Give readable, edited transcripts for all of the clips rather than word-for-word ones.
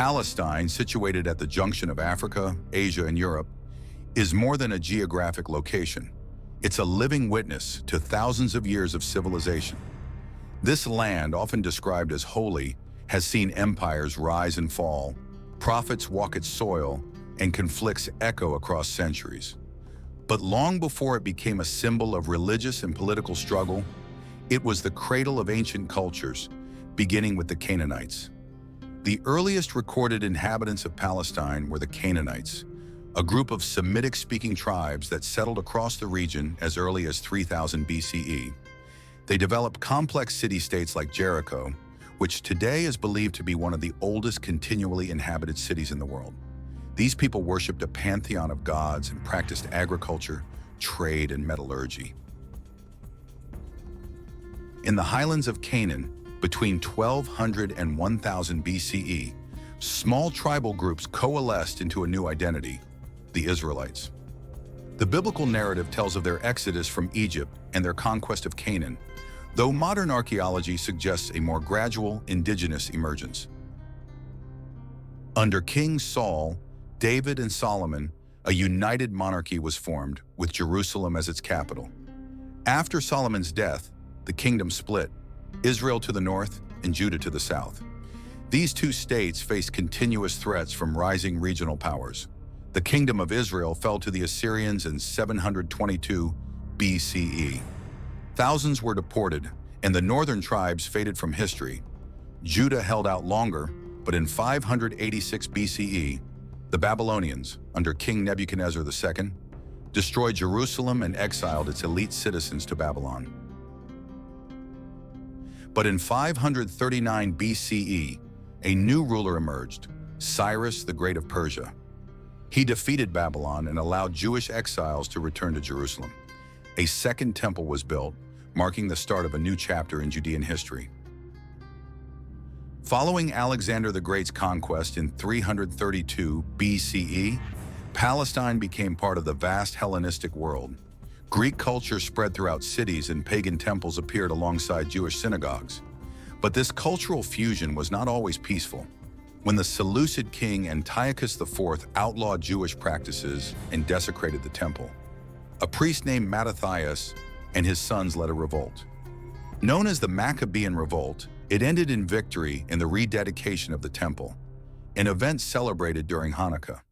Palestine, situated at the junction of Africa, Asia, and Europe, is more than a geographic location. It's a living witness to thousands of years of civilization. This land, often described as holy, has seen empires rise and fall, prophets walk its soil, and conflicts echo across centuries. But long before it became a symbol of religious and political struggle, it was the cradle of ancient cultures, beginning with the Canaanites. The earliest recorded inhabitants of Palestine were the Canaanites, a group of Semitic-speaking tribes that settled across the region as early as 3000 BCE. They developed complex city-states like Jericho, which today is believed to be one of the oldest continually inhabited cities in the world. These people worshipped a pantheon of gods and practiced agriculture, trade, and metallurgy. In the highlands of Canaan, between 1200 and 1000 BCE, small tribal groups coalesced into a new identity, the Israelites. The biblical narrative tells of their exodus from Egypt and their conquest of Canaan, though modern archaeology suggests a more gradual indigenous emergence. Under King Saul, David, and Solomon, a united monarchy was formed, with Jerusalem as its capital. After Solomon's death, the kingdom split, Israel to the north and Judah to the south. These two states faced continuous threats from rising regional powers. The kingdom of Israel fell to the Assyrians in 722 BCE. Thousands were deported, and the northern tribes faded from history. Judah held out longer, but in 586 BCE, the Babylonians, under King Nebuchadnezzar II, destroyed Jerusalem and exiled its elite citizens to Babylon. But in 539 BCE, a new ruler emerged, Cyrus the Great of Persia. He defeated Babylon and allowed Jewish exiles to return to Jerusalem. A second temple was built, marking the start of a new chapter in Judean history. Following Alexander the Great's conquest in 332 BCE, Palestine became part of the vast Hellenistic world. Greek culture spread throughout cities and pagan temples appeared alongside Jewish synagogues. But this cultural fusion was not always peaceful. When the Seleucid king Antiochus IV outlawed Jewish practices and desecrated the temple, a priest named Mattathias and his sons led a revolt. Known as the Maccabean Revolt, it ended in victory in the rededication of the temple, an event celebrated during Hanukkah.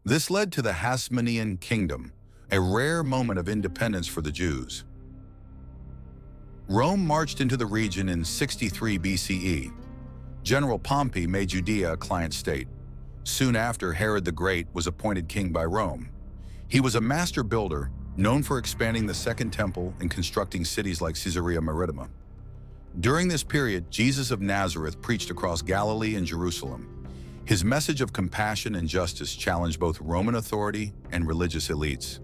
This led to the Hasmonean Kingdom, a rare moment of independence for the Jews. Rome marched into the region in 63 BCE. General Pompey made Judea a client state. Soon after, Herod the Great was appointed king by Rome. He was a master builder, known for expanding the Second Temple and constructing cities like Caesarea Maritima. During this period, Jesus of Nazareth preached across Galilee and Jerusalem. His message of compassion and justice challenged both Roman authority and religious elites.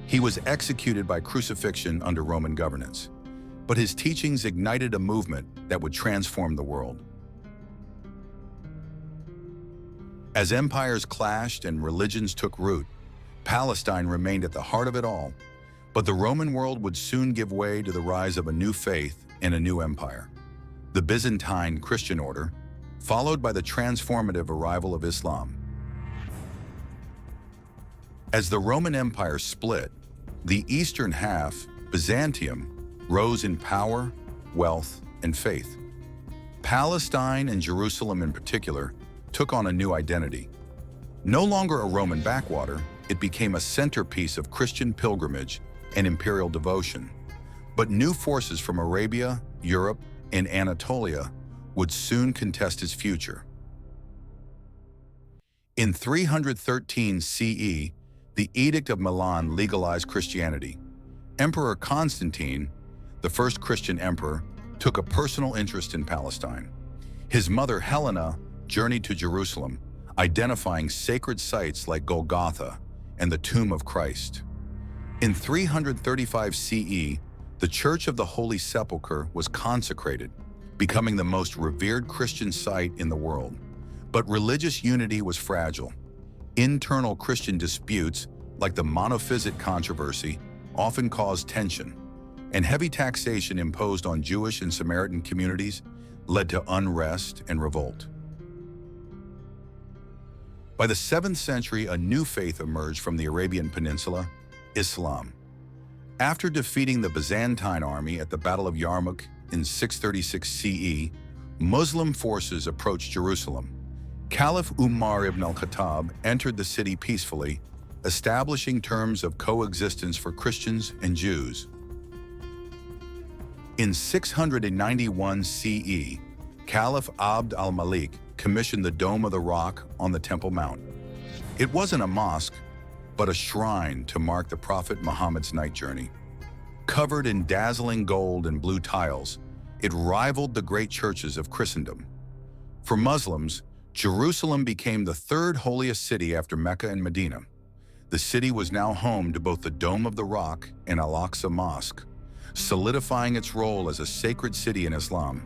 He was executed by crucifixion under Roman governance, but his teachings ignited a movement that would transform the world. As empires clashed and religions took root, Palestine remained at the heart of it all, but the Roman world would soon give way to the rise of a new faith and a new empire, the Byzantine Christian order, followed by the transformative arrival of Islam. As the Roman Empire split, the eastern half, Byzantium, rose in power, wealth, and faith. Palestine, and Jerusalem in particular, took on a new identity. No longer a Roman backwater, it became a centerpiece of Christian pilgrimage and imperial devotion. But new forces from Arabia, Europe, and Anatolia would soon contest its future. In 313 CE, the Edict of Milan legalized Christianity. Emperor Constantine, the first Christian emperor, took a personal interest in Palestine. His mother Helena journeyed to Jerusalem, identifying sacred sites like Golgotha and the tomb of Christ. In 335 CE, the Church of the Holy Sepulchre was consecrated, becoming the most revered Christian site in the world. But religious unity was fragile. Internal Christian disputes, like the Monophysite controversy, often caused tension, and heavy taxation imposed on Jewish and Samaritan communities led to unrest and revolt. By the 7th century, a new faith emerged from the Arabian Peninsula, Islam. After defeating the Byzantine army at the Battle of Yarmouk in 636 CE, Muslim forces approached Jerusalem. Caliph Umar ibn al-Khattab entered the city peacefully, establishing terms of coexistence for Christians and Jews. In 691 CE, Caliph Abd al-Malik commissioned the Dome of the Rock on the Temple Mount. It wasn't a mosque, but a shrine to mark the Prophet Muhammad's night journey. Covered in dazzling gold and blue tiles, it rivaled the great churches of Christendom. For Muslims, Jerusalem became the third holiest city after Mecca and Medina. The city was now home to both the Dome of the Rock and Al-Aqsa Mosque, solidifying its role as a sacred city in Islam.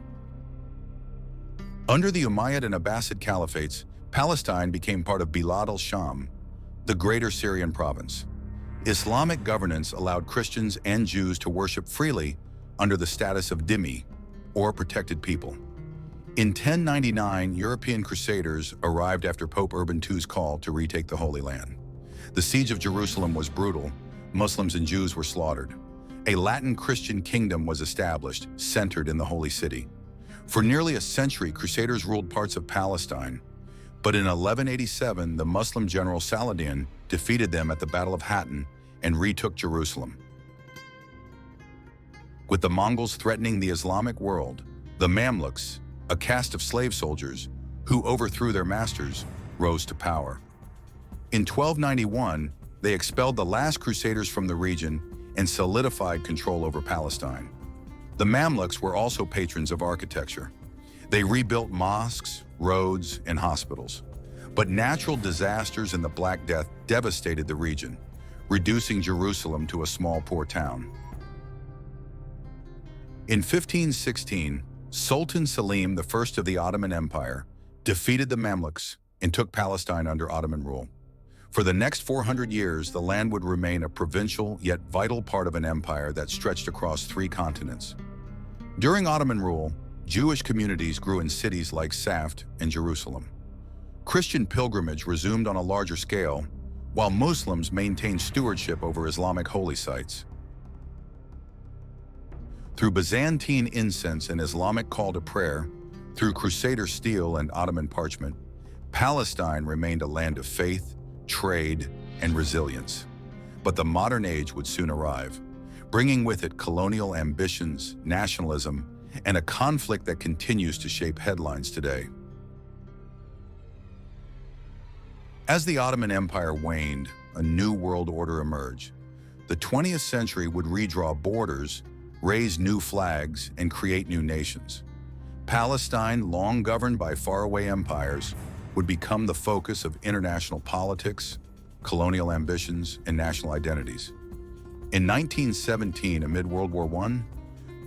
Under the Umayyad and Abbasid Caliphates, Palestine became part of Bilad al-Sham, the Greater Syrian province. Islamic governance allowed Christians and Jews to worship freely under the status of dhimmi, or protected people. In 1099, European Crusaders arrived after Pope Urban II's call to retake the Holy Land. The siege of Jerusalem was brutal. Muslims and Jews were slaughtered. A Latin Christian kingdom was established, centered in the Holy City. For nearly a century, Crusaders ruled parts of Palestine. But in 1187, the Muslim general Saladin defeated them at the Battle of Hattin and retook Jerusalem. With the Mongols threatening the Islamic world, the Mamluks, a caste of slave soldiers who overthrew their masters, rose to power. In 1291, they expelled the last Crusaders from the region and solidified control over Palestine. The Mamluks were also patrons of architecture. They rebuilt mosques, roads, and hospitals. But natural disasters and the Black Death devastated the region, reducing Jerusalem to a small poor town. In 1516, Sultan Selim I of the Ottoman Empire defeated the Mamluks and took Palestine under Ottoman rule. For the next 400 years, the land would remain a provincial yet vital part of an empire that stretched across 3 continents. During Ottoman rule, Jewish communities grew in cities like Saft and Jerusalem. Christian pilgrimage resumed on a larger scale, while Muslims maintained stewardship over Islamic holy sites. Through Byzantine incense and Islamic call to prayer, through Crusader steel and Ottoman parchment, Palestine remained a land of faith, trade, and resilience. But the modern age would soon arrive, bringing with it colonial ambitions, nationalism, and a conflict that continues to shape headlines today. As the Ottoman Empire waned, a new world order emerged. The 20th century would redraw borders, raise new flags, and create new nations. Palestine, long governed by faraway empires, would become the focus of international politics, colonial ambitions, and national identities. In 1917, amid World War I,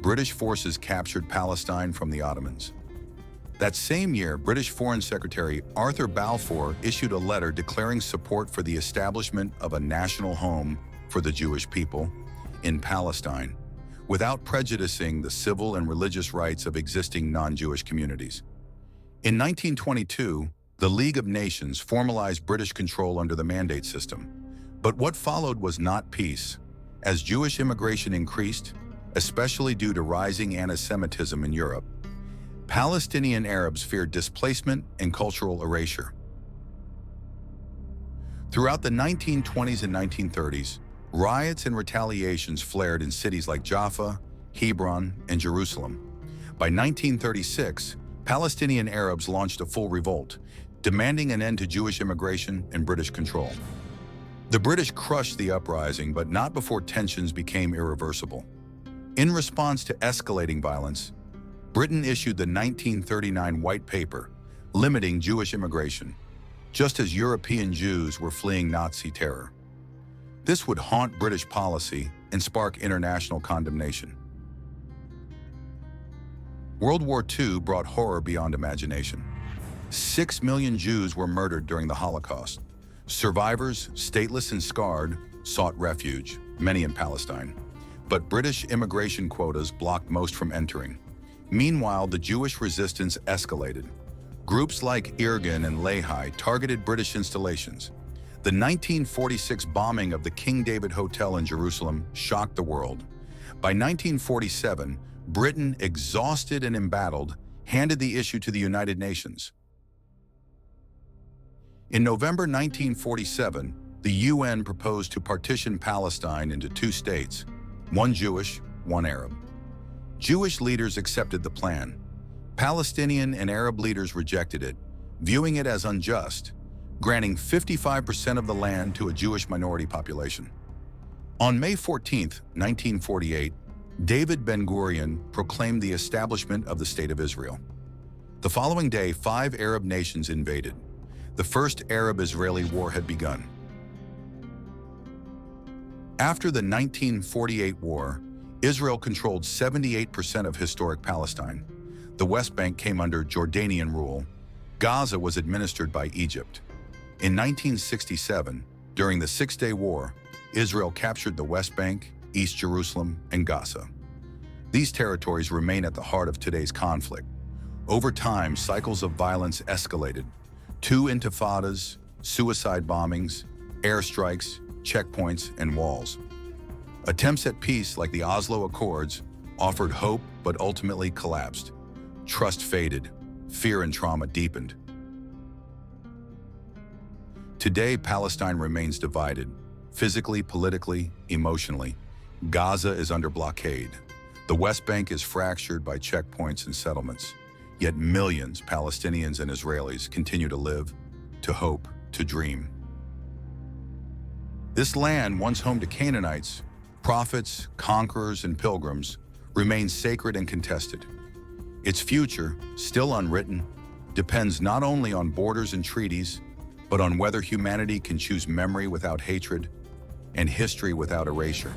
British forces captured Palestine from the Ottomans. That same year, British Foreign Secretary Arthur Balfour issued a letter declaring support for the establishment of a national home for the Jewish people in Palestine, without prejudicing the civil and religious rights of existing non-Jewish communities. In 1922, the League of Nations formalized British control under the Mandate system. But what followed was not peace. As Jewish immigration increased, especially due to rising anti-Semitism in Europe, Palestinian Arabs feared displacement and cultural erasure. Throughout the 1920s and 1930s, riots and retaliations flared in cities like Jaffa, Hebron, and Jerusalem. By 1936, Palestinian Arabs launched a full revolt, demanding an end to Jewish immigration and British control. The British crushed the uprising, but not before tensions became irreversible. In response to escalating violence, Britain issued the 1939 White Paper, limiting Jewish immigration, just as European Jews were fleeing Nazi terror. This would haunt British policy and spark international condemnation. World War II brought horror beyond imagination. 6 million Jews were murdered during the Holocaust. Survivors, stateless and scarred, sought refuge, many in Palestine. But British immigration quotas blocked most from entering. Meanwhile, the Jewish resistance escalated. Groups like Irgun and Lehi targeted British installations. The 1946 bombing of the King David Hotel in Jerusalem shocked the world. By 1947, Britain, exhausted and embattled, handed the issue to the United Nations. In November 1947, the UN proposed to partition Palestine into two states, one Jewish, one Arab. Jewish leaders accepted the plan. Palestinian and Arab leaders rejected it, viewing it as unjust, granting 55% of the land to a Jewish minority population. On May 14, 1948, David Ben-Gurion proclaimed the establishment of the State of Israel. The following day, 5 Arab nations invaded. The First Arab-Israeli War had begun. After the 1948 war, Israel controlled 78% of historic Palestine. The West Bank came under Jordanian rule. Gaza was administered by Egypt. In 1967, during the Six-Day War, Israel captured the West Bank, East Jerusalem, and Gaza. These territories remain at the heart of today's conflict. Over time, cycles of violence escalated. 2 intifadas, suicide bombings, airstrikes, checkpoints, and walls. Attempts at peace, like the Oslo Accords, offered hope but ultimately collapsed. Trust faded, fear and trauma deepened. Today, Palestine remains divided, physically, politically, emotionally. Gaza is under blockade. The West Bank is fractured by checkpoints and settlements. Yet millions, Palestinians and Israelis, continue to live, to hope, to dream. This land, once home to Canaanites, prophets, conquerors, and pilgrims, remains sacred and contested. Its future, still unwritten, depends not only on borders and treaties, but on whether humanity can choose memory without hatred and history without erasure.